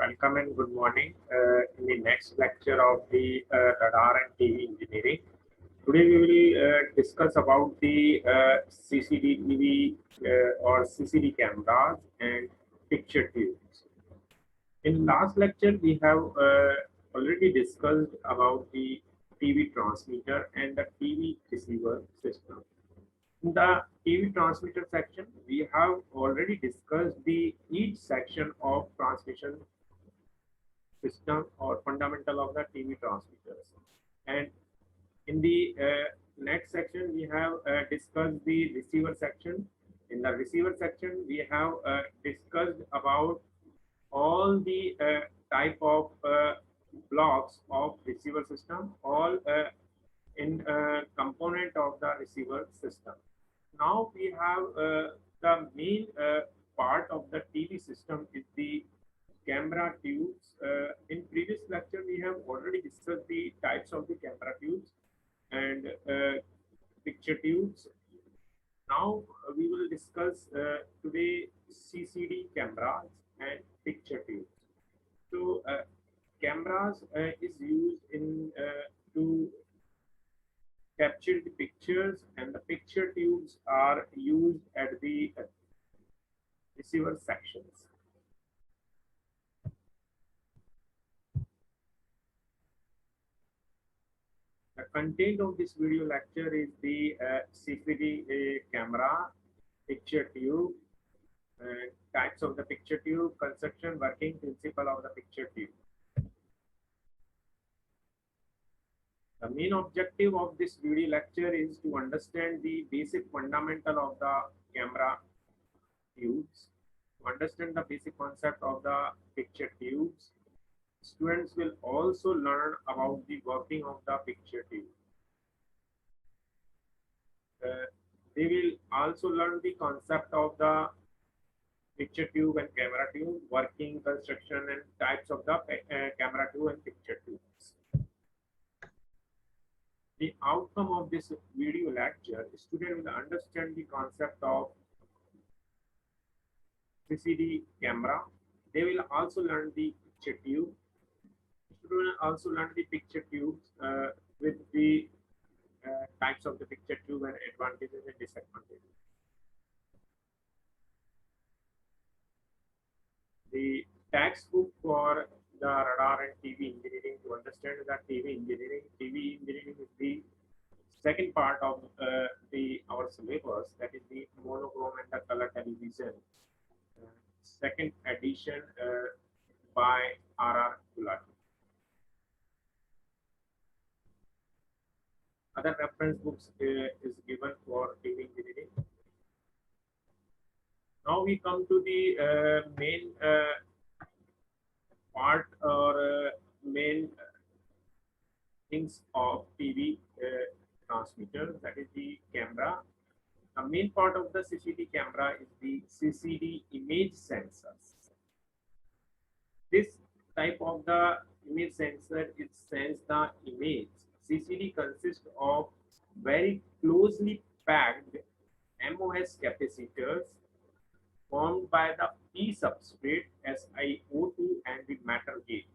welcome and good morning in the next lecture of the radar and TV engineering. Today we will discuss about the CCTV or CCD cameras and picture tubes. In last lecture, we have already discussed about the TV transmitter and the TV receiver system. In the TV transmitter section, we have already discussed the each section of transmission system or fundamental of the TV transmitters. And in the next section, we have discussed the receiver section. In the receiver section, we have discussed about all the type of blocks of receiver system, all in component of the receiver system. Now we have the main part of the TV system is the camera tubes. In previous lecture, we have already discussed the types of the camera tubes and picture tubes. Now we will discuss today CCD cameras and picture tubes. So cameras is used in to capture the pictures, and the picture tubes are used at the receiver sections. The content of this video lecture is the CCD camera, picture tube, types of the picture tube, construction, working principle of the picture tube. The main objective of this video lecture is to understand the basic fundamental of the camera tubes, to understand the basic concept of the picture tubes. Students will also learn about the working of the picture tube. They will also learn the concept of the picture tube and camera tube, working, construction, and types of the camera tube and picture tubes. The outcome of this video lecture, student will understand the concept of CCD camera. They will also learn the picture tube. Student will also learn the picture tubes with the types of the picture tube and advantages and disadvantages. The textbook for the radar and TV engineering, to understand the TV engineering is the second part of our syllabus, that is the monochrome and the color television, second edition by R.R. Gulati. Other reference books is given for TV engineering. Now we come to the main part or main things of TV transmitter, that is the camera. The main part of the CCD camera is the CCD image sensors. This type of the image sensor, it sends the image. CCD consists of very closely packed MOS capacitors formed by the P substrate SiO2 and the metal gate,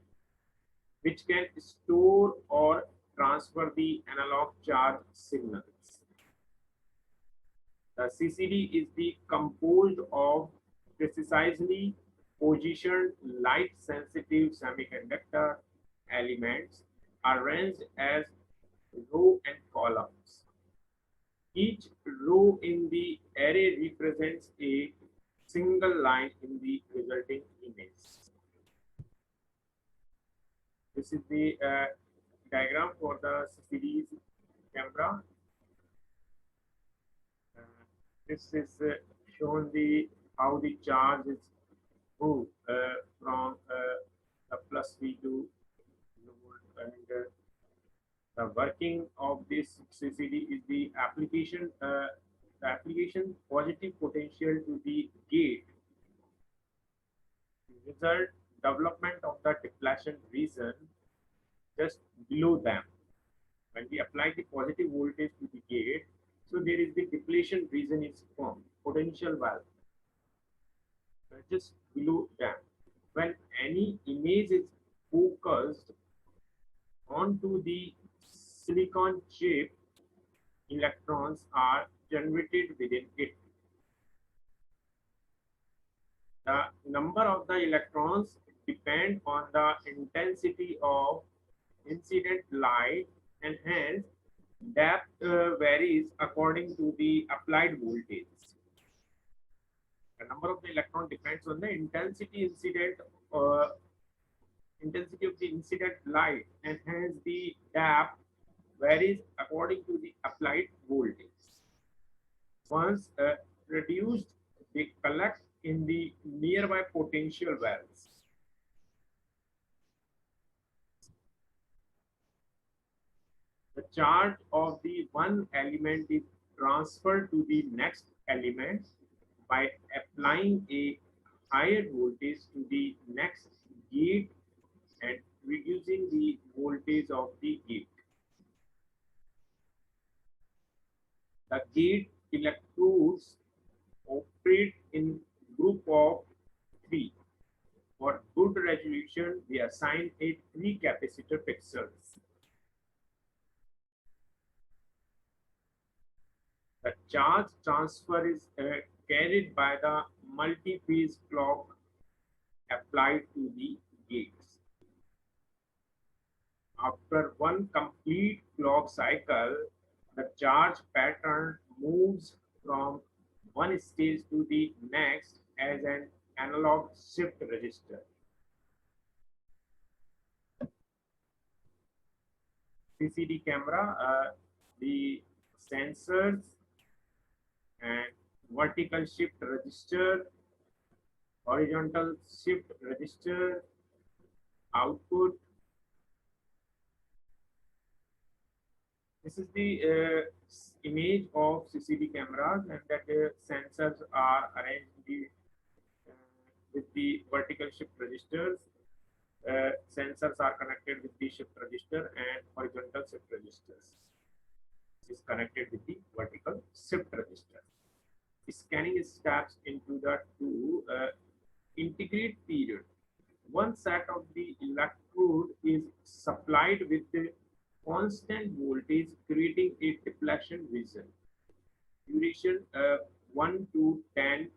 which can store or transfer the analog charge signals. The CCD is composed of precisely positioned light-sensitive semiconductor elements arranged as row and columns. Each row in the array represents a single line in the resulting image. This is the diagram for the CCD camera. This is shown the how the charge is moved from the plus V to lower, and the working of this CCD is the application positive potential to the gate. Result development of the depletion region just below them. When we apply the positive voltage to the gate, so there is the depletion region is formed, potential valve just below them. When any image is focused onto the silicon chip, electrons are generated within it. The number of the electrons depend on the intensity of incident light, and hence depth varies according to the applied voltage. The number of the electron depends on the uh, intensity of the incident light, and hence the depth varies according to the applied voltage. Once reduced, they collect in the nearby potential wells. The charge of the one element is transferred to the next element by applying a higher voltage to the next gate and reducing the voltage of the gate. The gate electrodes operate in group of three. For good resolution, we assign a three capacitor pixels. The charge transfer is carried by the multi-phase clock applied to the gates. After one complete clock cycle, the charge pattern moves from one stage to the next as an analog shift register. CCD camera, the sensors and vertical shift register, horizontal shift register, output. This is the image of CCD cameras, and that sensors are arranged with the vertical shift registers. Sensors are connected with the shift register, and horizontal shift registers is connected with the vertical shift register. Scanning steps into the two integrate period. One set of the electrode is supplied with the constant voltage, creating a deflection vision. Duration 1 to 10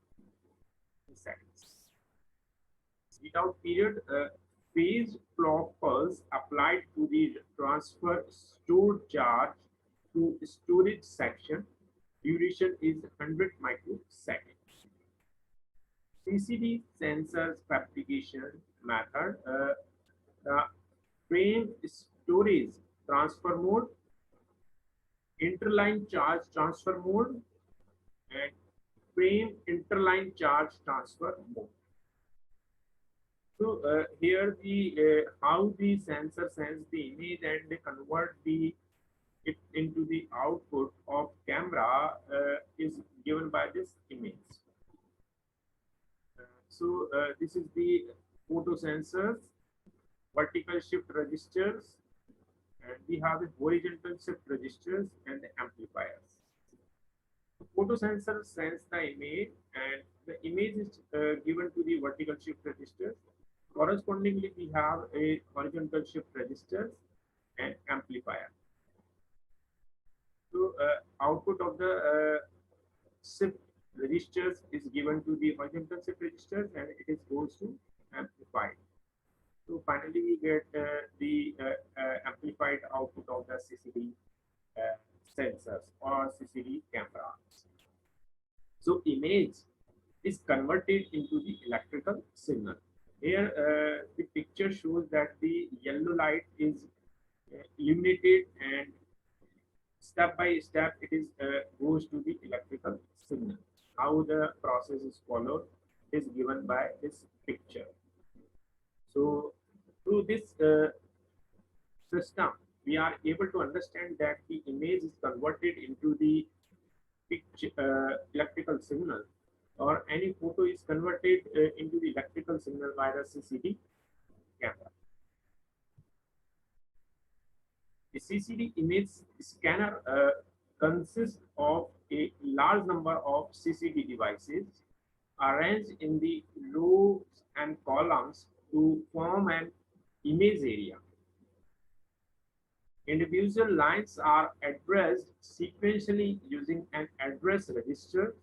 seconds. Without period, phase clock pulse applied to the transfer stored charge to storage section. Duration is 100 microseconds. CCD sensors fabrication method. The frame storage transfer mode, interline charge transfer mode, and frame interline charge transfer mode. So here the how the sensor sends the image and they convert it into the output of camera is given by this image. So this is the photo sensors, vertical shift registers, and we have the horizontal shift registers and the amplifiers. The photo sensor sends the image, and the image is given to the vertical shift registers. Correspondingly, we have a horizontal shift registers and amplifier. So output of the shift registers is given to the horizontal shift registers, and it is goes to amplified. So finally, we get the amplified output of the CCD sensors or CCD cameras. So image is converted into the electrical signal. Here, the picture shows that the yellow light is illuminated, and step by step it is goes to the electrical signal. How the process is followed is given by this picture. So through this system, we are able to understand that the image is converted into the picture, electrical signal, or any photo is converted into the electrical signal by the CCD camera. The CCD image scanner consists of a large number of CCD devices arranged in the rows and columns to form an image area. Individual lines are addressed sequentially using an address register.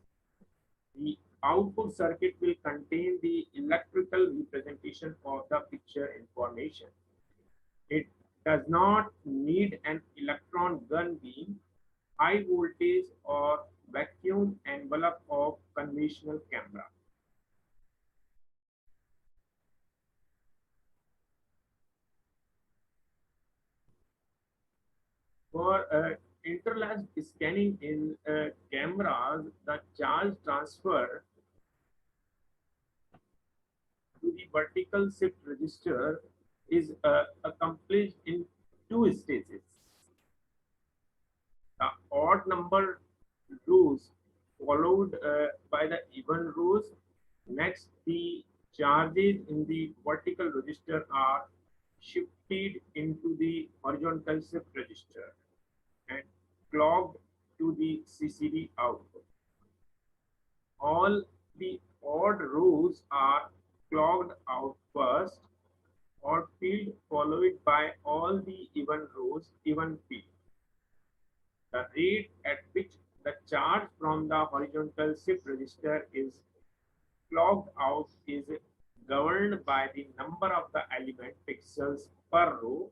The output circuit will contain the electrical representation of the picture information. It does not need an electron gun beam, high voltage, or vacuum envelope of conventional camera. For interlaced scanning in cameras, the charge transfer to the vertical shift register is accomplished in two stages. The odd number rows followed by the even rows. Next, the charges in the vertical register are shifted into the horizontal shift register and clocked to the CCD output. All the odd rows are clocked out first or filled, followed by all the even rows even filled. The rate at which the charge from the horizontal shift register is clocked out is governed by the number of the element pixels per row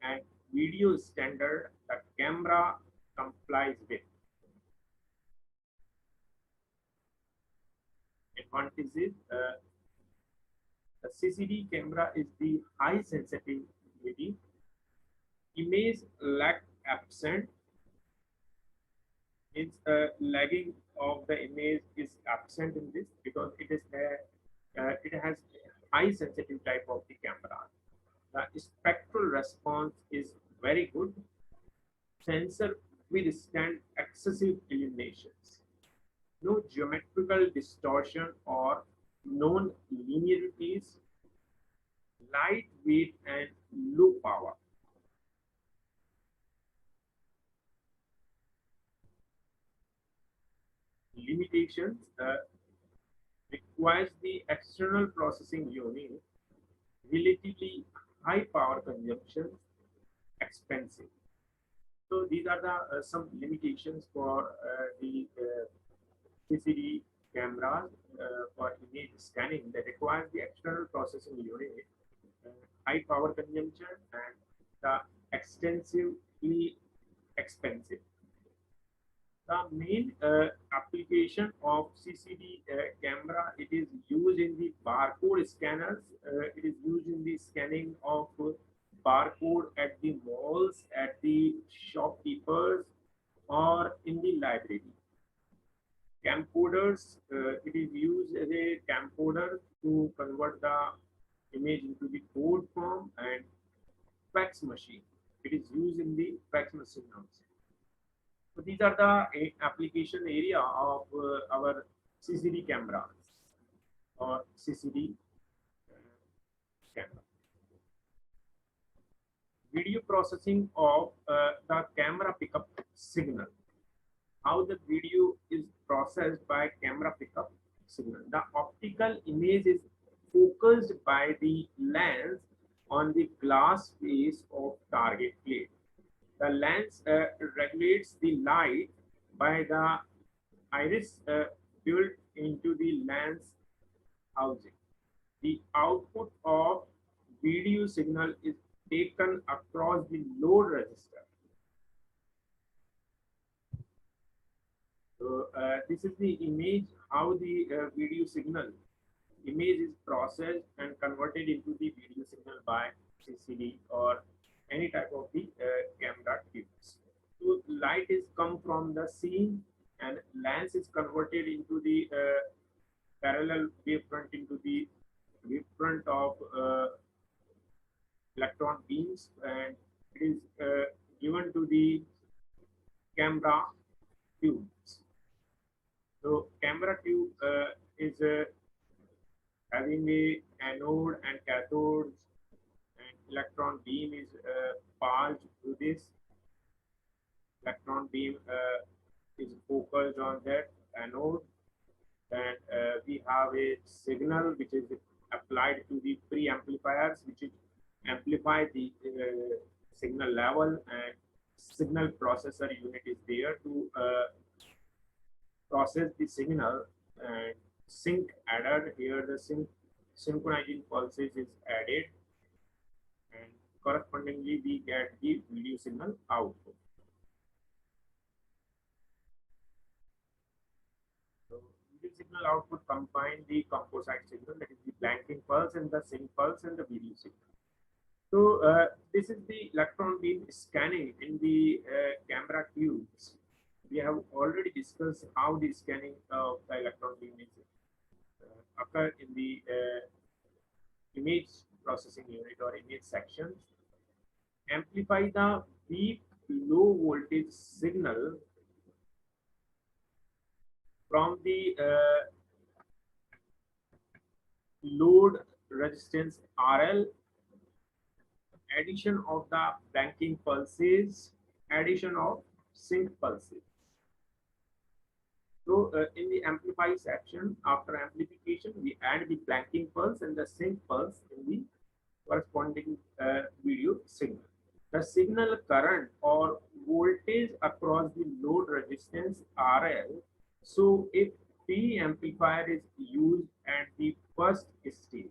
and video standard the camera complies with. Advantages: the CCD camera is the high sensitivity, image lag absent, means lagging of the image is absent in this because it has high sensitive type of the camera. The spectral response is very good. Sensor withstand excessive illuminations. No geometrical distortion or non-linearities. Lightweight and low power. Limitations: requires the external processing unit, relatively high power consumption, expensive. So these are the some limitations for the CCD cameras for image scanning that requires the external processing unit, uh, high power consumption, and the extensively expensive. The main application of CCD camera, it is used in the barcode scanners. It is used in the scanning of barcode at the malls, at the shopkeepers, or in the library. Camcorders, it is used as a camcorder to convert the image into the code form, and fax machine. It is used in the fax machine also. So these are the application area of our CCD cameras or CCD camera. Video processing of the camera pickup signal. How the video is processed by camera pickup signal. The optical image is focused by the lens on the glass face of target plate. The lens regulates the light by the iris built into the lens housing. The output of video signal is taken across the load register. So this is the image, how the video signal image is processed and converted into the video signal by CCD or any type of the camera tubes. So light is come from the scene and lens is converted into the parallel wavefront into the wavefront of electron beams, and it is given to the camera tubes. So camera tube is having a anode and cathodes, and electron beam is passed through this. Electron beam is focused on that anode, and we have a signal which is applied to the preamplifiers, which is amplify the signal level, and signal processor unit is there to process the signal, and sync added here. The synchronizing pulses is added, and correspondingly we get the video signal output. So video signal output combine the composite signal, that is the blanking pulse and the sync pulse and the video signal. So this is the electron beam scanning in the camera tubes. We have already discussed how the scanning of the electron beam is occur in the image processing unit or image sections. Amplify the weak low voltage signal from the load resistance RL, addition of the blanking pulses, addition of sync pulses. So in the amplify section, after amplification, we add the blanking pulse and the sync pulse in the corresponding video signal. The signal current or voltage across the load resistance RL. So if P amplifier is used at the first stage,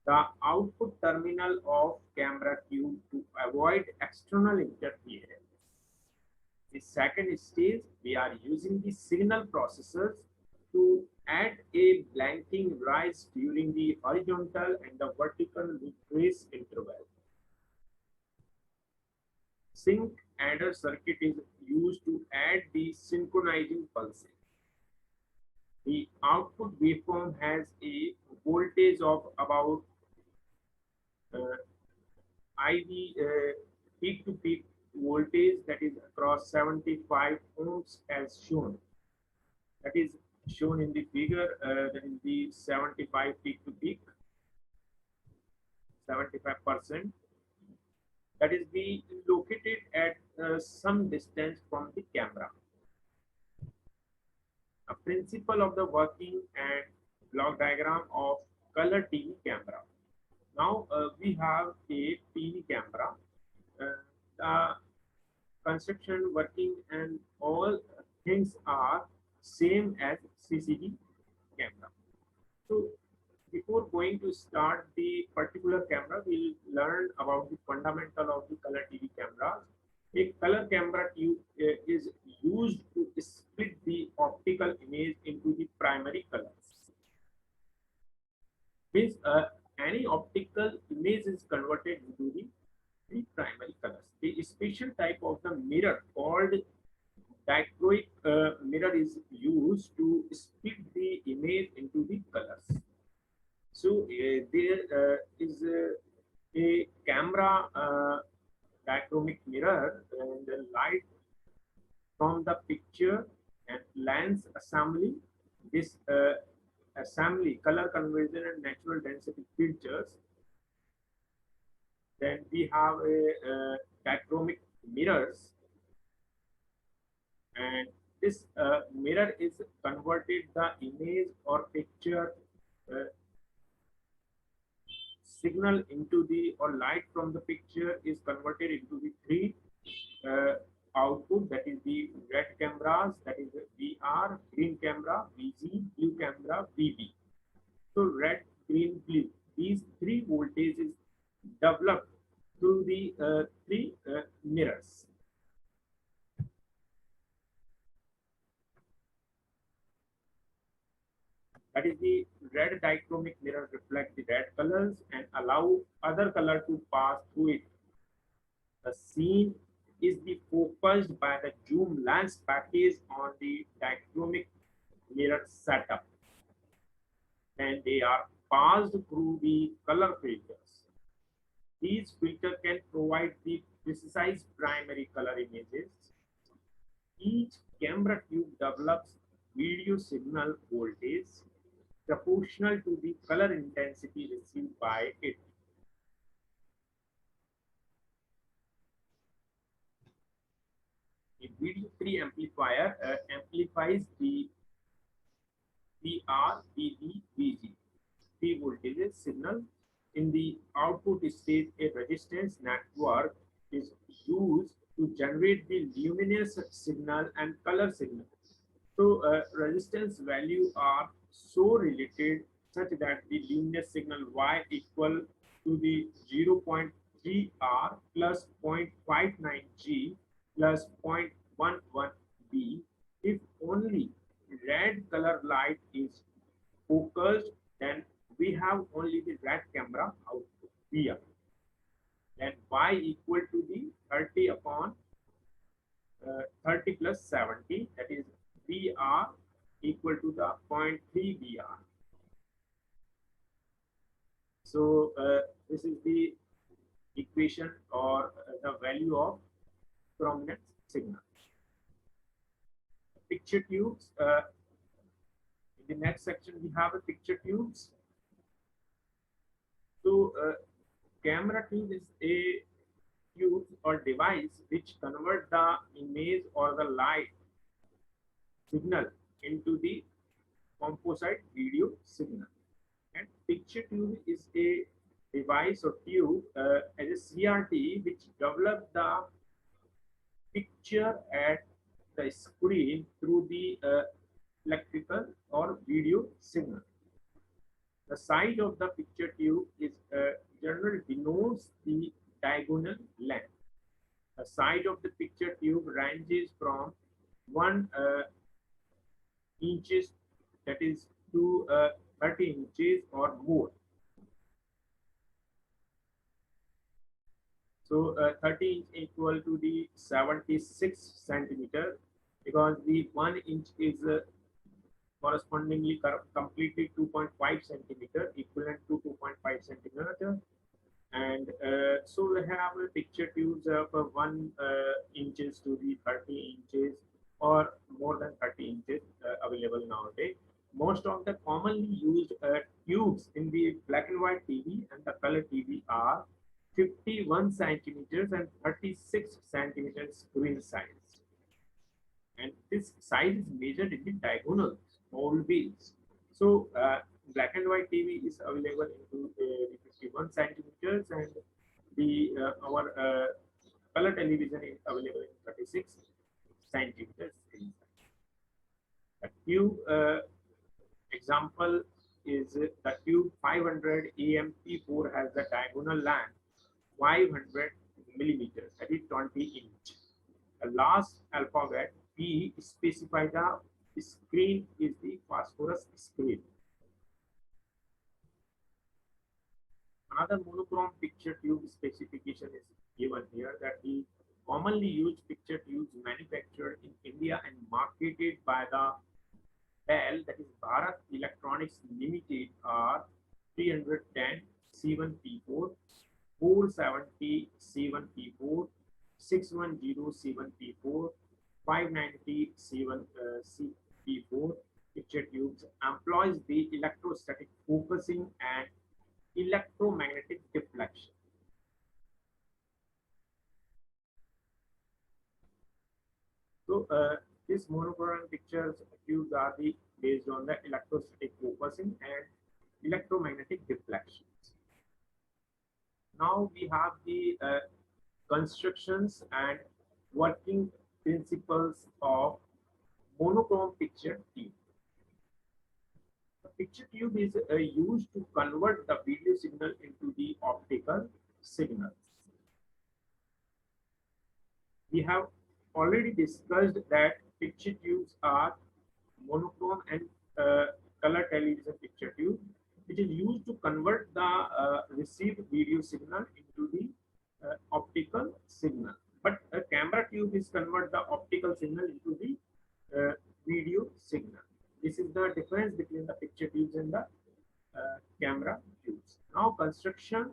the output terminal of camera tube to avoid external interference. The second stage, we are using the signal processors to add a blanking rise during the horizontal and the vertical trace interval. Sync adder circuit is used to add the synchronizing pulses. The output waveform has a voltage of about IV peak to peak voltage, that is across 75 ohms as shown. That is shown in the figure, that is the 75 peak to peak, 75%. That is be located at some distance from the camera. A principle of the working and block diagram of color TV camera. Now we have a TV camera. The construction, working, and all things are same as CCD camera. So before going to start the particular camera, we'll learn about the fundamental of the color TV cameras. A color camera tube is used to split the optical image into the primary colors. Means any optical image is converted into the primary colors. The special type of the mirror called dichroic mirror is used to split the image into the colors. So there is a camera dichromic mirror, and the light from the picture and lens assembly. This assembly, color conversion, and natural density filters. Then we have a dichromic mirrors, and this mirror is converted the image or picture signal into the, or light from the picture is converted into the three output, that is the red cameras, that is the VR, green camera, VG, blue camera, VB. So red, green, blue, these three voltages developed through the three mirrors. That is the red dichromic mirror reflect the red colors and allow other color to pass through it. The scene is the focused by the zoom lens package on the dichromic mirror setup, and they are passed through the color filters. These filters can provide the precise primary color images. Each camera tube develops video signal voltage proportional to the color intensity received by it. A video preamplifier amplifies the VR, VD, VG. 50 voltage signal. In the output stage, a resistance network is used to generate the luminous signal and color signal. So resistance value are so related such that the luminous signal Y equal to the 0.3 R plus 0.59 G plus 0.11 B. If only red color light is focused, then we have only the red camera output VR. Then Y equal to the 30 upon 30 plus 70, that is VR equal to the zero point 0.3 VR. So this is the equation or the value of prominence signal. Picture tubes. In the next section, we have a picture tubes. So camera tube is a tube or device which convert the image or the light signal into the composite video signal. And picture tube is a device or tube as a CRT which develop the picture at the screen through the electrical or video signal. The size of the picture tube is generally denotes the diagonal length. The size of the picture tube ranges from 1 inches, that is to 30 inches or more. So 30 inch equal to the 76 centimeter, because the 1 inch is correspondingly completely 2.5 centimeter, equivalent to 2.5 centimeter. And so we have a picture tubes of 1 inches to the 30 inches or more than 30 inches available nowadays. Most of the commonly used tubes in the black and white TV and the color TV are 51 centimeters and 36 centimeters screen size. And this size is measured in the diagonals always. So black and white TV is available into 51 centimeters, and the our color television is available in 36 centimeters. The tube example is the tube 500 AMP4 has the diagonal length 500 millimeters, that is 20 inch. The last alphabet P specify the screen is the phosphorus screen. Another monochrome picture tube specification is given here, that the commonly used picture tubes manufactured in India and marketed by the BEL, that is Bharat Electronics Limited, are 310 C1P4, 470 C1P4, 610 C1P4, 590 C1P4 picture tubes employs the electrostatic focusing and electromagnetic deflection. So these monochrome pictures tubes are based on the electrostatic focusing and electromagnetic deflections. Now we have the constructions and working principles of monochrome picture tube. The picture tube is used to convert the video signal into the optical signals. We have already discussed that picture tubes are monochrome and color television picture tube, which is used to convert the received video signal into the optical signal. But a camera tube is convert the optical signal into the video signal. This is the difference between the picture tubes and the camera tubes. Now construction.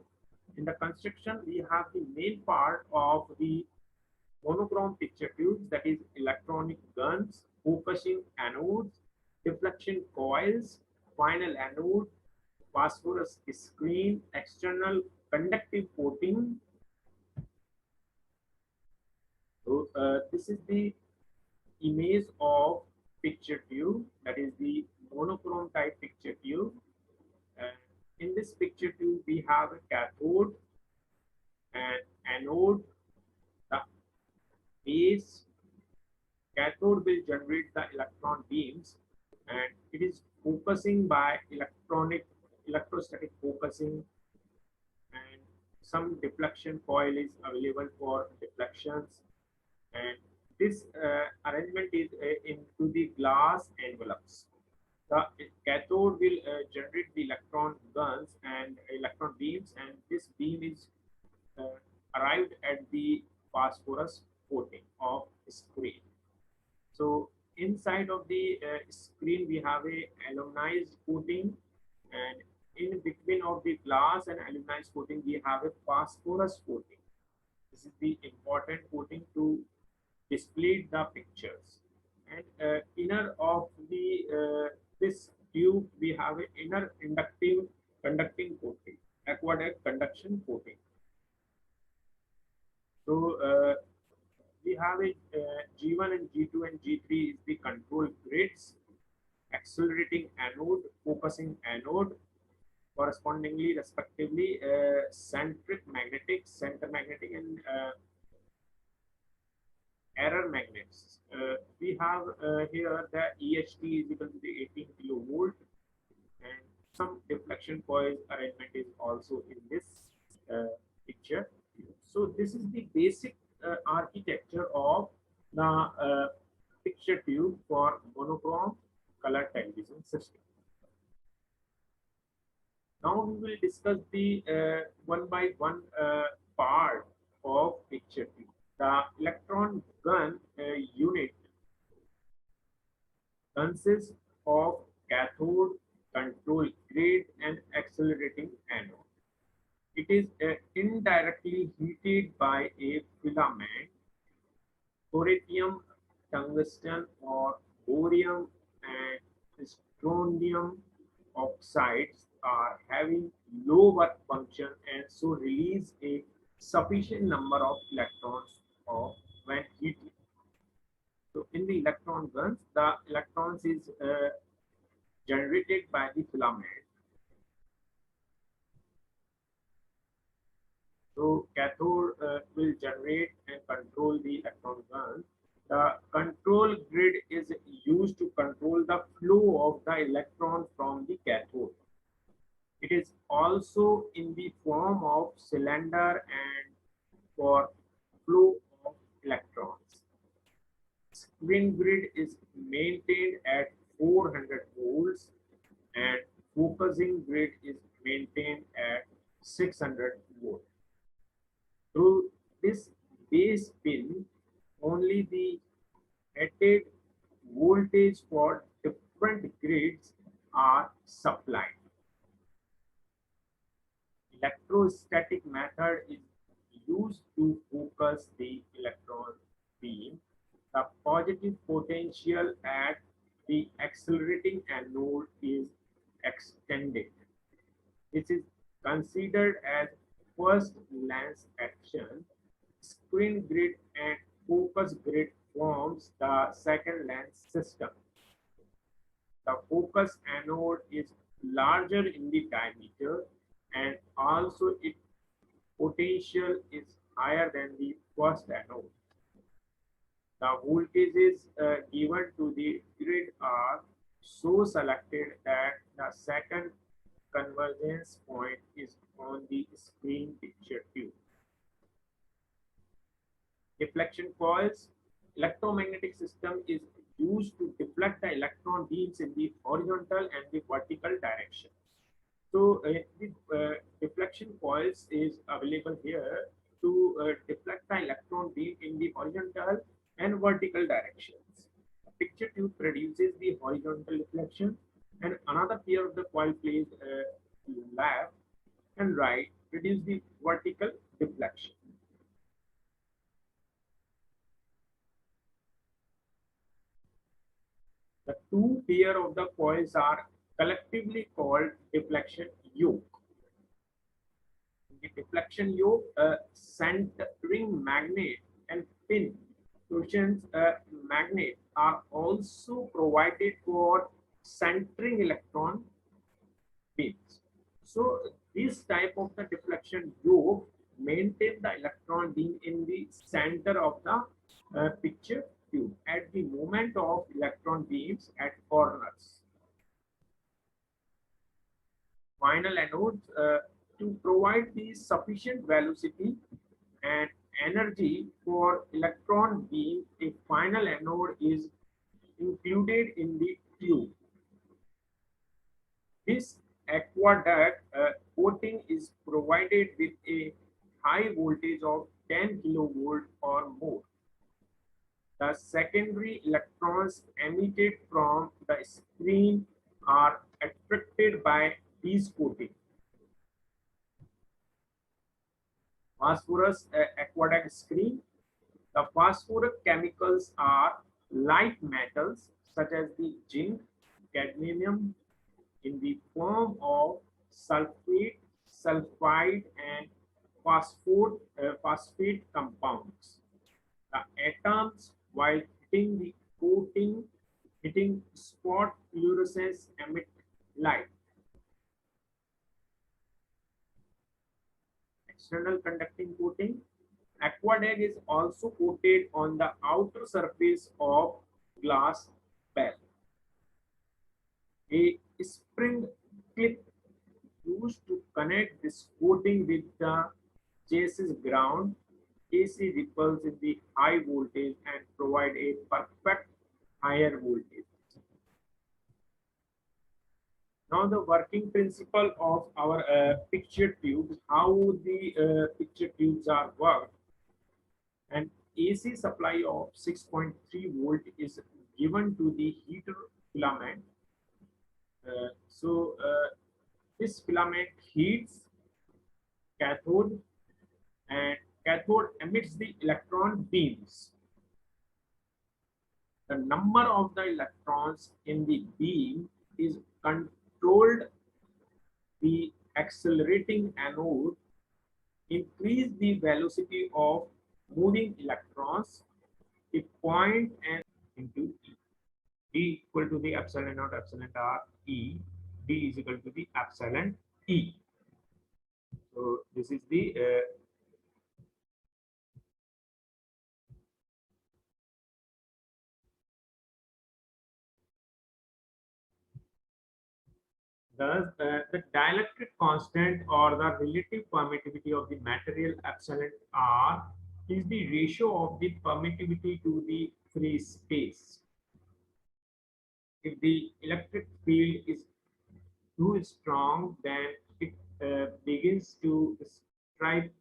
In the construction, we have the main part of the monochrome picture tubes, that is electronic guns, focusing anodes, deflection coils, final anode, phosphorus screen, external conductive coating. So this is the image of picture tube, that is the monochrome type picture tube. And in this picture too, we have a cathode and anode. The base cathode will generate the electron beams, and it is focusing by electrostatic focusing, and some deflection coil is available for deflections, and this arrangement is into the glass envelopes. The cathode will generate the electron guns and electron beams, and this beam is uh, arrived at the phosphorus coating of screen. So inside of the screen we have a aluminized coating, and in between of the glass and aluminized coating we have a phosphorus coating. This is the important coating to display the pictures. And inner of the this tube we have an inner inductive conducting coating, aqueduct conduction coating. So we have a G1 and G2 and G3 is the control grids, accelerating anode, focusing anode, correspondingly respectively center magnetic and error magnets. We have here the EHT is equal to the 18 kilovolt, and some deflection coil arrangement is also in this picture. So this is the basic architecture of the picture tube for monochrome color television system. Now we will discuss the one by one part of picture tube. The electron gun unit consists of cathode, control grid, and accelerating anode. It is indirectly heated by a filament. Thorium, tungsten, or borium and strontium oxides are having low work function and so release a sufficient number of electrons of when heated. So in the electron guns, the electrons is generated by the filament. So cathode will generate and control the electron gun. The control grid is used to control the flow of the electron from the cathode. It is also in the form of cylinder and for flow of electrons. Screen grid is maintained at 400 volts and focusing grid is maintained at 600 volts. Through this base pin, only the rated voltage for different grids are supplied. Electrostatic method is used to focus the electron beam. The positive potential at the accelerating anode is extended. This is considered as first lens action. Screen grid and focus grid forms the second lens system. The focus anode is larger in the diameter and also its potential is higher than the first anode. The voltages given to the grid are so selected that the second convergence point is on the screen picture tube. Deflection coils. Electromagnetic system is used to deflect the electron beams in the horizontal and the vertical direction. So the deflection coils is available here to deflect the electron beam in the horizontal and vertical directions. A picture tube produces the horizontal deflection, and another pair of the coil placed left and right produce the vertical deflection. The two pair of the coils are collectively called deflection yoke. The deflection yoke, centering magnet and pin torsions magnet are also provided for centering electron beams. So this type of the deflection yoke maintain the electron being in the center of the picture tube at the moment of electron beams at corners. Final anodes to provide the sufficient velocity and energy for electron beam, a final anode is included in the tube. This aqueduct coating is provided with a high voltage of 10 kilovolt or more. The secondary electrons emitted from the screen are attracted by these coating. Phosphorus aqueduct screen. The phosphoric chemicals are light metals such as the zinc, cadmium in the form of sulfate, sulfide, and phosphate compounds. The atoms, while hitting the coating, hitting spot fluorescence emit light. External conducting coating. Aqueduct is also coated on the outer surface of glass bell. A spring clip used to connect this coating with the chassis ground AC ripples in the high voltage and provide a perfect higher voltage. Now the working principle of our picture tubes, how the picture tubes are worked. An AC supply of 6.3 volt is given to the heater filament. This filament heats cathode and cathode emits the electron beams. The number of the electrons in the beam is controlled. The accelerating anode increase the velocity of moving electrons. A point and into E. D equal to the epsilon naught epsilon r E. D is equal to the epsilon E. So this is the thus the dielectric constant or the relative permittivity of the material epsilon r is the ratio of the permittivity to the free space. If the electric field is too strong, then it begins to strip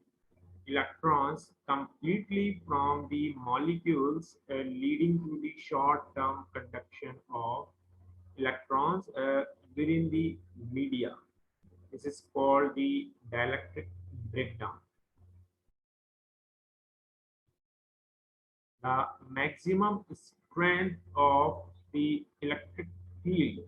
electrons completely from the molecules, leading to the short-term conduction of electrons within the media. This is called the dielectric breakdown. The maximum strength of the electric field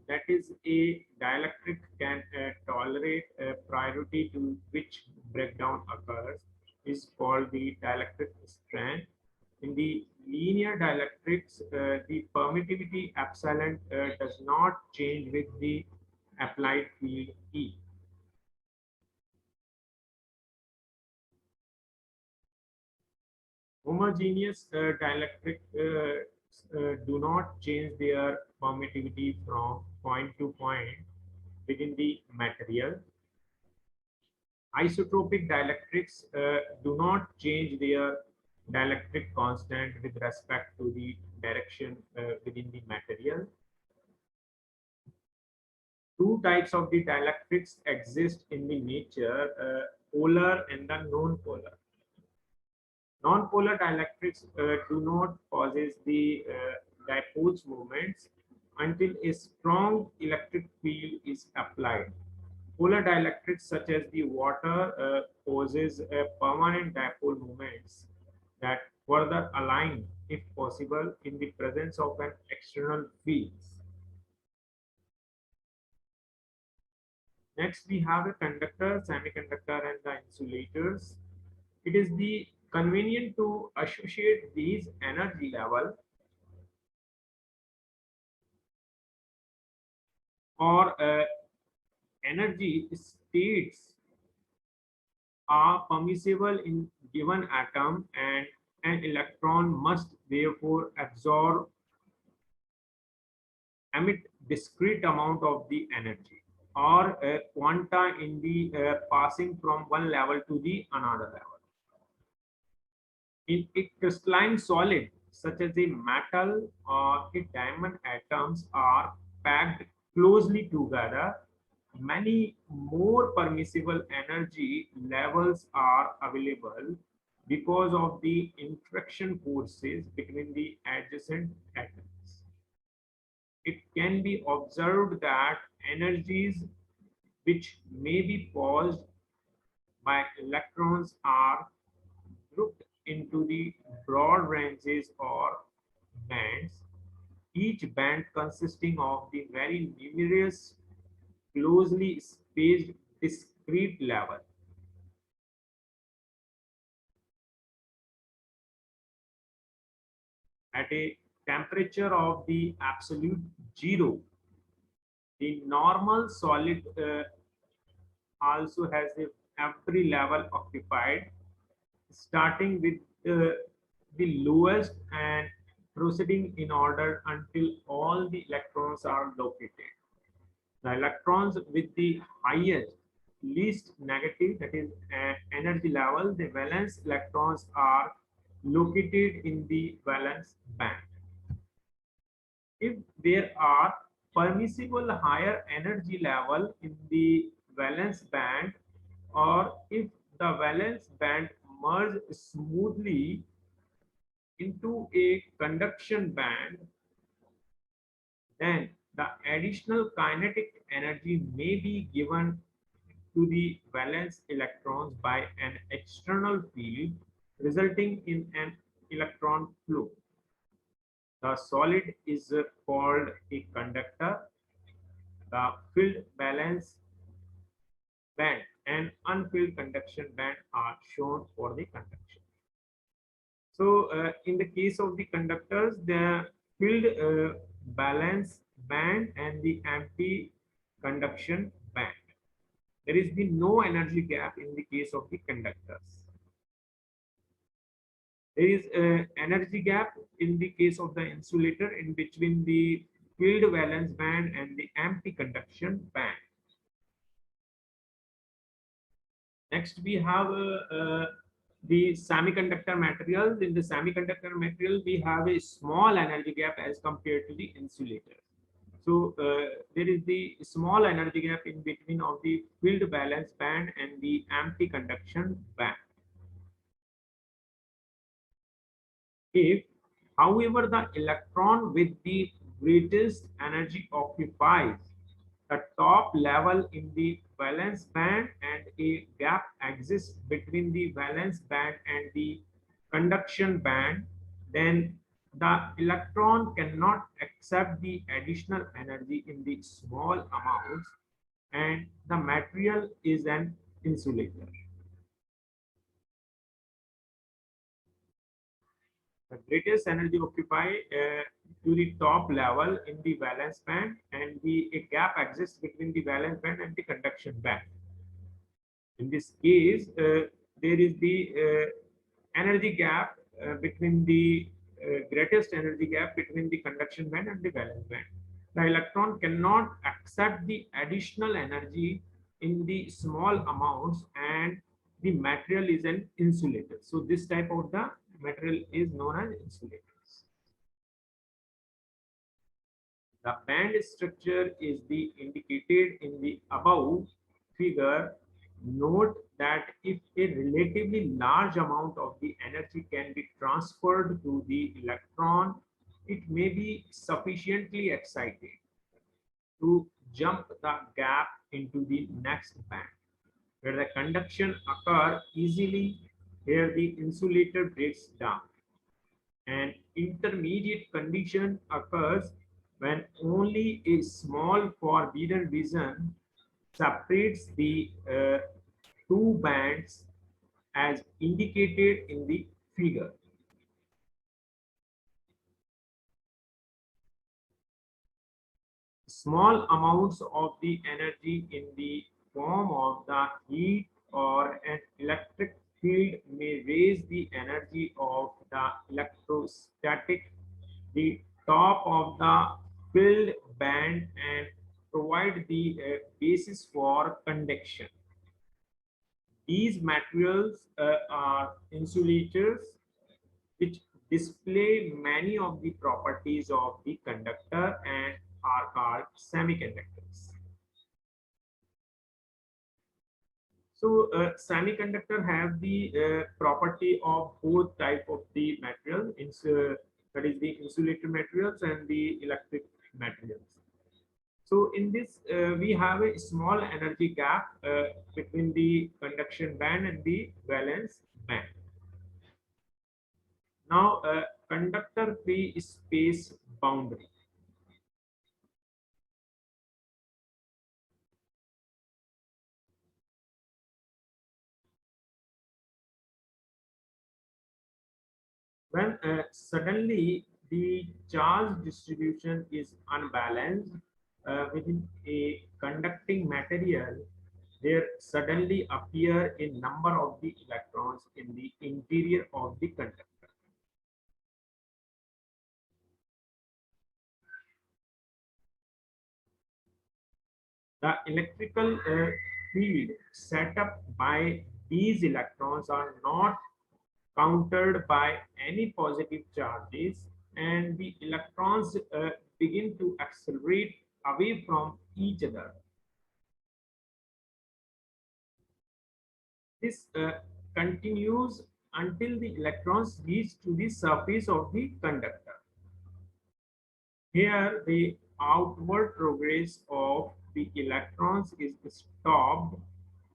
that is a dielectric can tolerate priority to which breakdown occurs is called the dielectric strength. In the linear dielectrics, the permittivity epsilon does not change with the applied field E. Homogeneous dielectric do not change their permittivity from point to point within the material. Isotropic dielectrics do not change their dielectric constant with respect to the direction within the material. Two types of the dielectrics exist in the nature, polar and the non-polar. Non-polar dielectrics do not possess the dipole's moments until a strong electric field is applied. Polar dielectrics such as the water possess permanent dipole moments that further align, if possible, in the presence of an external field. Next, we have a conductor, semiconductor, and the insulators. It is the convenient to associate these energy level or energy states are permissible in given atom, and an electron must therefore absorb emit discrete amount of the energy or quanta in the passing from one level to the another level. In a crystalline solid such as a metal or a diamond, atoms are packed closely together. Many more permissible energy levels are available because of the interaction forces between the adjacent atoms. It can be observed that energies which may be caused by electrons are grouped into the broad ranges or bands, each band consisting of the very numerous closely spaced discrete level. At a temperature of the absolute zero, the normal solid also has a every level occupied, starting with the lowest and proceeding in order until all the electrons are located. The electrons with the highest least negative, that is energy level, the valence electrons are located in the valence band. If there are permissible higher energy level in the valence band, or if the valence band merge smoothly into a conduction band, then the additional kinetic energy may be given to the valence electrons by an external field, resulting in an electron flow. The solid is called a conductor. The filled valence band and unfilled conduction band are shown for the conduction. So, in the case of the conductors, the filled valence band and the empty conduction band. There is the no energy gap in the case of the conductors. There is an energy gap in the case of the insulator in between the filled valence band and the empty conduction band. Next, we have the semiconductor materials. In the semiconductor material, we have a small energy gap as compared to the insulator. So there is the small energy gap in between of the filled valence band and the empty conduction band. If, however, the electron with the greatest energy occupies the top level in the valence band and a gap exists between the valence band and the conduction band, then the electron cannot accept the additional energy in the small amounts, and the material is an insulator. The greatest energy occupied to the top level in the valence band, and a gap exists between the valence band and the conduction band. In this case, there is the energy gap between the greatest energy gap between the conduction band and the valence band. The electron cannot accept the additional energy in the small amounts, and the material is an insulator. So this type of the material is known as insulators. The band structure is the indicated in the above figure. Note that if a relatively large amount of the energy can be transferred to the electron, it may be sufficiently excited to jump the gap into the next band, where the conduction occurs easily. Here the insulator breaks down. An intermediate condition occurs when only a small forbidden region separates the two bands as indicated in the figure. small amounts of the energy in the form of the heat or an electric field may raise the energy of the electrostatic, the top of the filled band, and provide the basis for conduction. These materials are insulators which display many of the properties of the conductor and are called semiconductors. So semiconductor have the property of both type of the material, that is the insulator materials and the electric materials. So in this, we have a small energy gap between the conduction band and the valence band. Now, conductor free space boundary. When suddenly the charge distribution is unbalanced within a conducting material, there suddenly appear a number of the electrons in the interior of the conductor. The electrical field set up by these electrons are not countered by any positive charges, and the electrons begin to accelerate away from each other. This continues until the electrons reach to the surface of the conductor. Here, the outward progress of the electrons is stopped,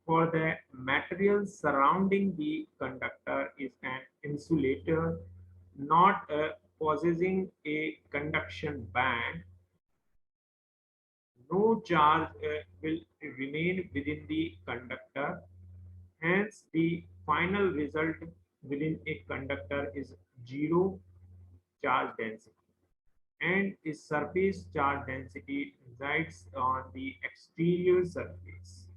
for the material surrounding the conductor is an insulator, not possessing a conduction band. No charge will remain within the conductor. Hence, the final result within a conductor is zero charge density, and its surface charge density resides on the exterior surface.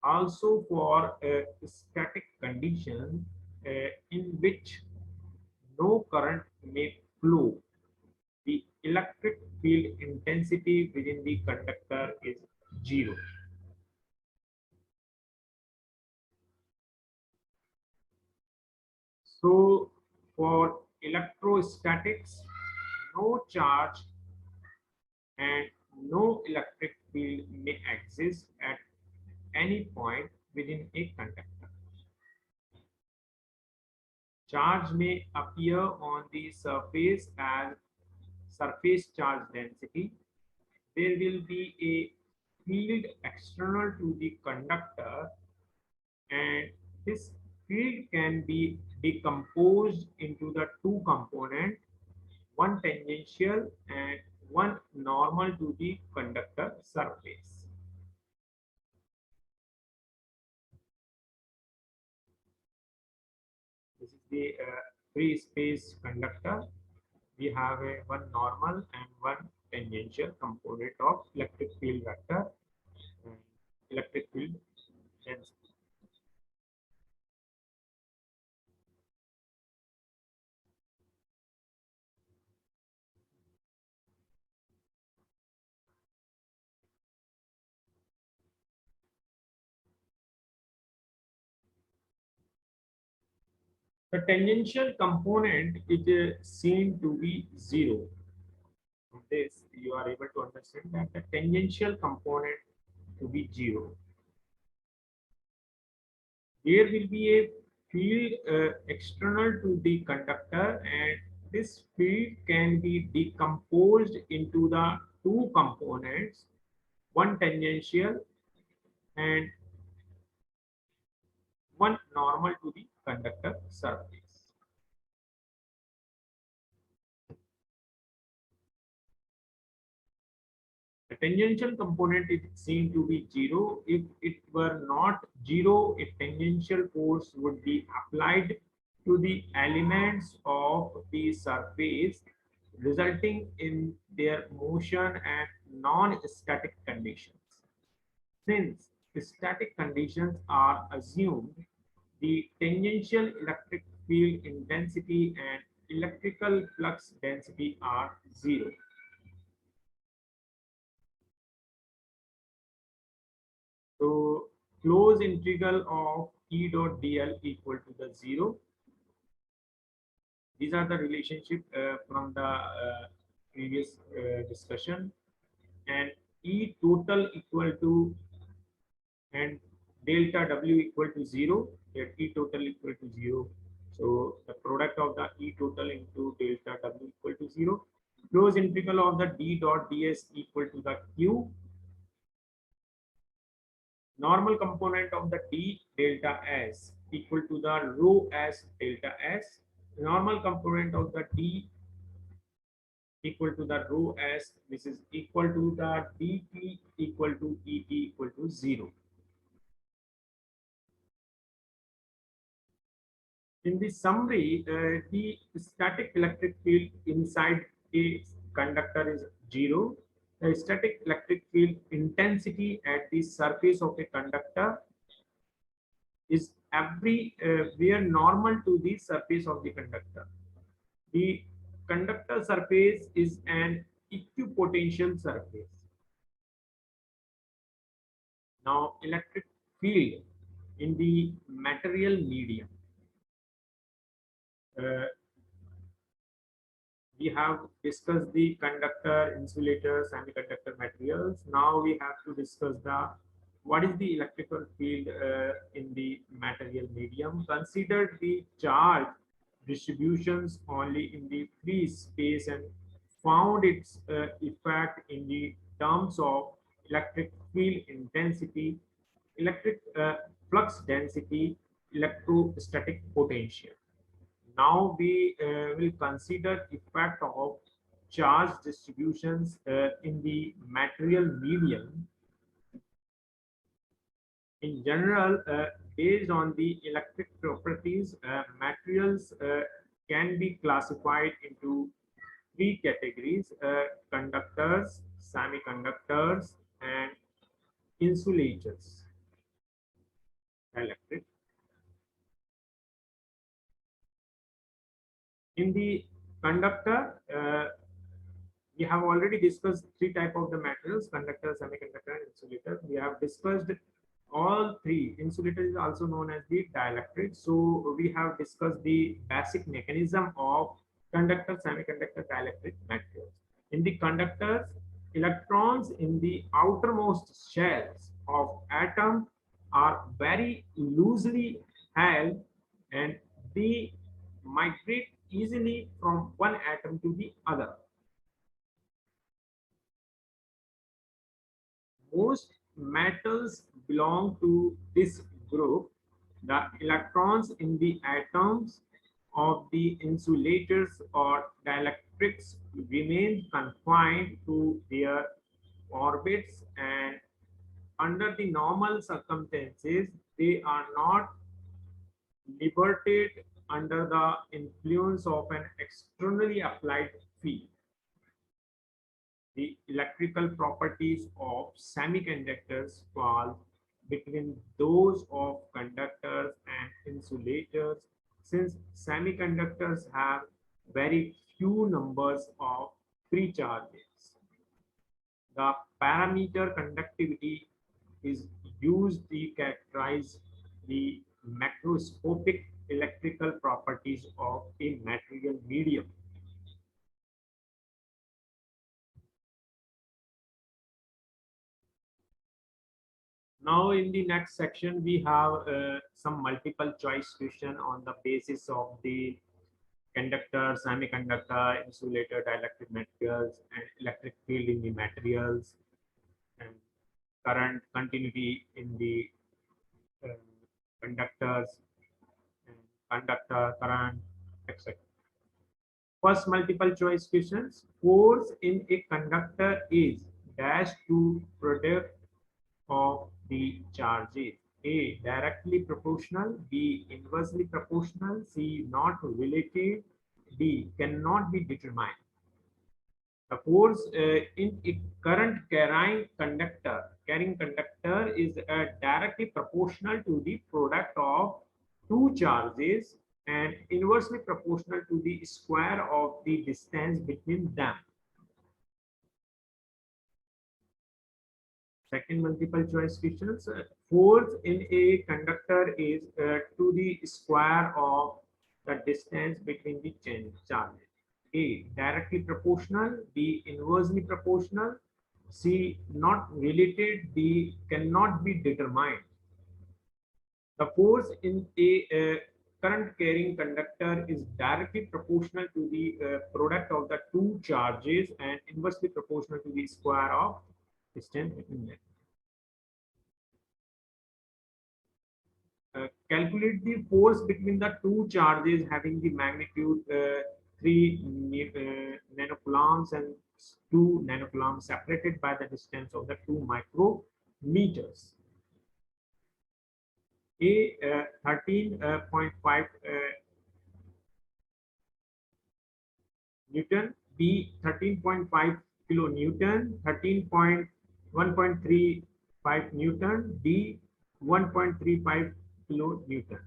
Also, for a static condition in which no current may flow, the electric field intensity within the conductor is zero. So, for electrostatics, no charge and no electric field may exist at any point within a conductor. Charge may appear on the surface as surface charge density. There will be a field external to the conductor, and this field can be decomposed into the two components, one tangential and one normal to the conductor surface. This is the free space conductor. We have a one normal and one tangential component of electric field vector and electric field density. The tangential component is seen to be zero. From this, you are able to understand that the tangential component to be zero. There will be a field external to the conductor, and this field can be decomposed into the two components, one tangential and one normal to the conductor surface. The tangential component is seen to be zero. If it were not zero, a tangential force would be applied to the elements of the surface, resulting in their motion and non-static conditions. Since static conditions are assumed, the tangential electric field intensity and electrical flux density are zero. So close integral of E dot dl equal to the zero. These are the relationship from the previous discussion, and E total equal to, and delta W equal to zero, that E total equal to zero. So the product of the E total into delta W equal to zero. Close integral of the D dot ds equal to the Q. Normal component of the D delta S equal to the rho S delta S. Normal component of the D equal to the rho S. This is equal to the dt equal to Et equal to zero. In the summary, the static electric field inside a conductor is zero. The static electric field intensity at the surface of a conductor is everywhere normal to the surface of the conductor. The conductor surface is an equipotential surface. Now, electric field in the material medium. Uh, we have discussed the conductor, insulator, semiconductor materials. Now we have to discuss the what is the electrical field in the material medium. Consider the charge distributions only in the free space and found its effect in the terms of electric field intensity, electric flux density, electrostatic potential. Now we will consider effect of charge distributions in the material medium. In general, based on the electric properties, materials can be classified into three categories: conductors, semiconductors, and insulators. Electric. In the conductor, we have already discussed three type of the materials: conductor, semiconductor, and insulator. We have discussed all three. Insulator is also known as the dielectric. So we have discussed the basic mechanism of conductor, semiconductor, dielectric materials. In the conductors, electrons in the outermost shells of atom are very loosely held, and they migrate easily from one atom to the other. Most metals belong to this group. The electrons in the atoms of the insulators or dielectrics remain confined to their orbits, and under the normal circumstances, they are not liberated under the influence of an externally applied field. The electrical properties of semiconductors fall between those of conductors and insulators, since semiconductors have very few numbers of free charges. The parameter conductivity is used to characterize the macroscopic electrical properties of a material medium. Now, in the next section, we have some multiple choice question on the basis of the conductor, semiconductor, insulator, dielectric materials, and electric field in the materials, and current continuity in the uh, conductors, and conductor, current, etc. First multiple choice questions: force in a conductor is dash to product of the charges. A. Directly proportional. B. Inversely proportional. C. Not related. D. Cannot be determined. The force in a current carrying conductor is directly proportional to the product of two charges and inversely proportional to the square of the distance between them. Second multiple choice questions. Force in a conductor is to the square of the distance between the charges. A. Directly proportional. B. Inversely proportional. C. Not related. D. Cannot be determined. The force in a current carrying conductor is directly proportional to the product of the two charges and inversely proportional to the square of distance between them. Calculate the force between the two charges having the magnitude 3 nanocoulombs and 2 nanocoulombs separated by the distance of the 2 micrometers. A 13.5 Newton, B 13.5 kilonewton, 13.1.35 Newton, D 1.35 kilonewton.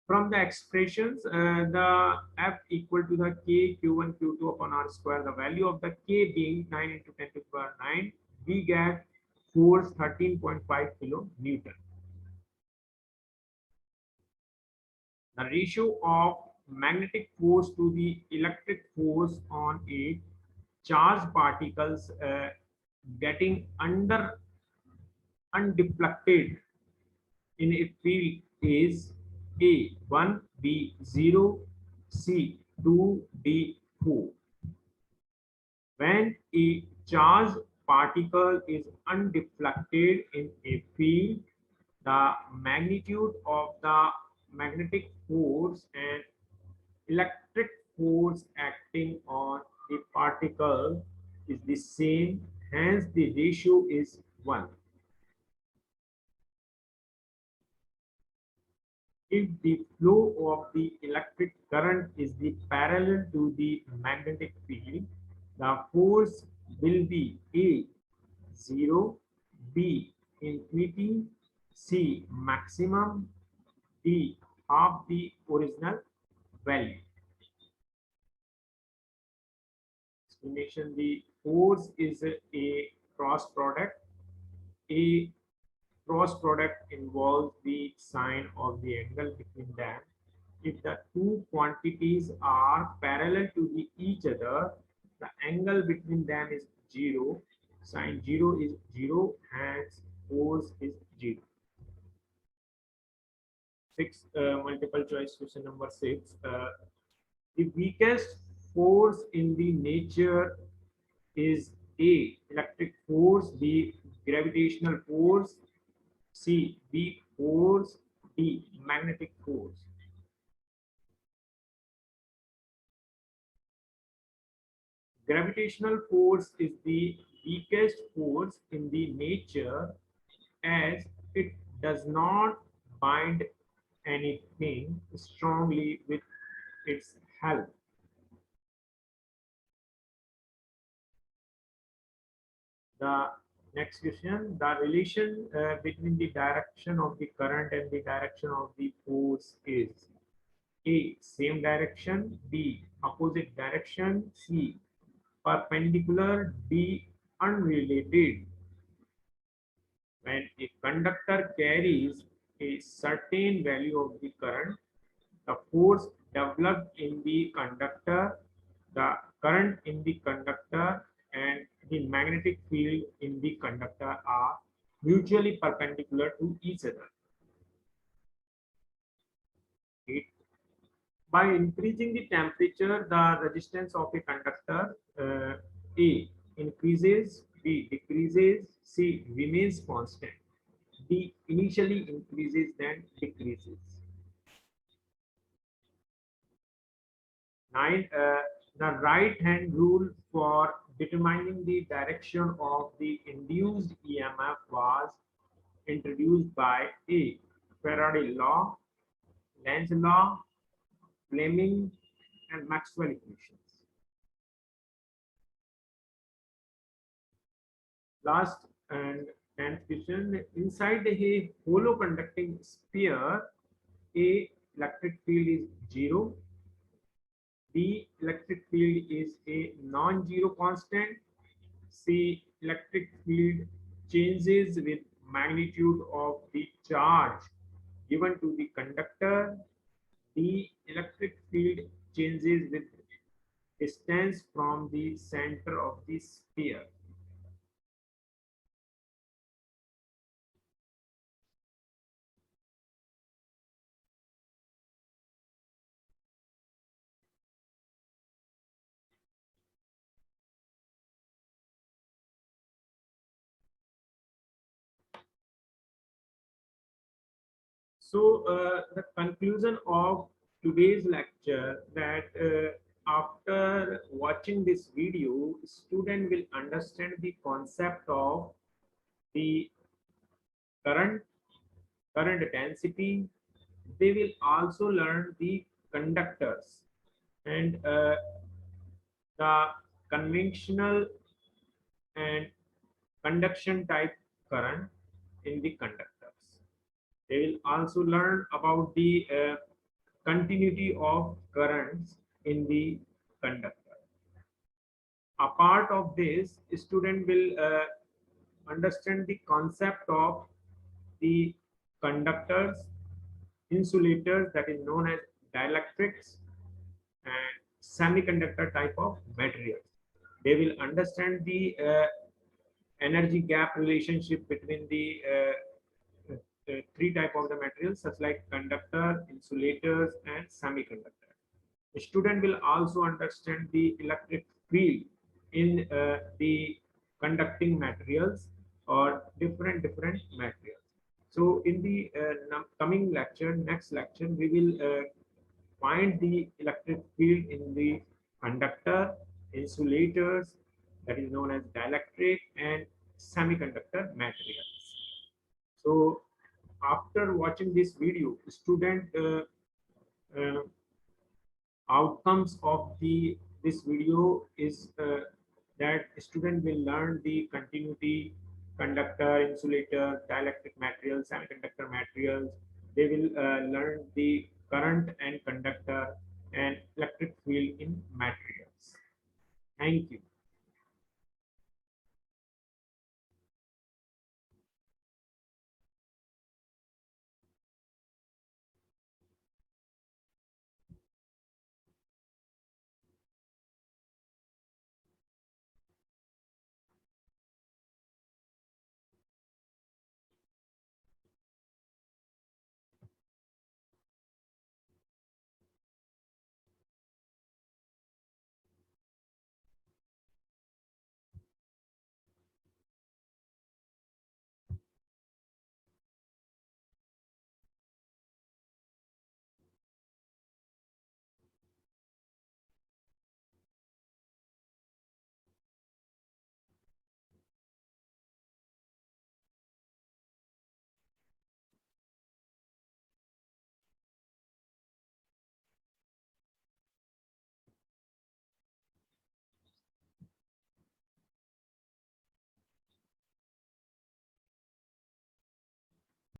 From the expressions, the F equal to the K Q1 Q2 upon R square, the value of the K being 9 into 10 to the power 9, we get force 13.5 kilonewton. The ratio of magnetic force to the electric force on a charged particles getting undeflected in a field is A 1, B 0, C 2, D 4. When a charged particle is undeflected in a field, the magnitude of the magnetic force and electric force acting on the particle is the same, hence the ratio is 1. If the flow of the electric current is the parallel to the magnetic field, the force will be A 0, B infinity, C maximum, D half the original value. Explanation: the force is a cross product. A cross product involves the sine of the angle between them. If the two quantities are parallel to each other, the angle between them is 0. Sine 0 is 0, hence force is 0. Multiple choice question number 6. The weakest force in the nature is A. Electric force, B. Gravitational force, C. Weak force, D. Magnetic force. Gravitational force is the weakest force in the nature as it does not bind anything strongly with its help. The next question, the relation between the direction of the current and the direction of the force is A. Same direction, B. Opposite direction, C. Perpendicular, D. Unrelated. When a conductor carries a certain value of the current, the force developed in the conductor, the current in the conductor, and the magnetic field in the conductor are mutually perpendicular to each other. By increasing the temperature, the resistance of a conductor A increases, B decreases, C remains constant, D initially increases then decreases. 9. The right hand rule for determining the direction of the induced EMF was introduced by A. Faraday law, Lenz law, Fleming, and Maxwell equations. Last and 10th question. Inside a hollow conducting sphere, A electric field is zero. B electric field is a non-zero constant. C electric field changes with magnitude of the charge given to the conductor. D electric field changes with distance from the center of the sphere. So the conclusion of today's lecture that after watching this video, student will understand the concept of the current, current density. They will also learn the conductors and the conventional and conduction type current in the conductors. They will also learn about the continuity of currents in the conductor. A part of this, student will understand the concept of the conductors, insulators, that is known as dielectrics, and semiconductor type of materials. They will understand the energy gap relationship between the three type of the materials such like conductor, insulators, and semiconductor. The student will also understand the electric field in the conducting materials or different materials. So in the coming lecture, next lecture, we will find the electric field in the conductor, insulators, that is known as dielectric, and semiconductor materials. So after watching this video, student uh, outcomes of the this video is that student will learn the continuity, conductor, insulator, dielectric materials, semiconductor materials. They will learn the current and conductor and electric field in materials. Thank you.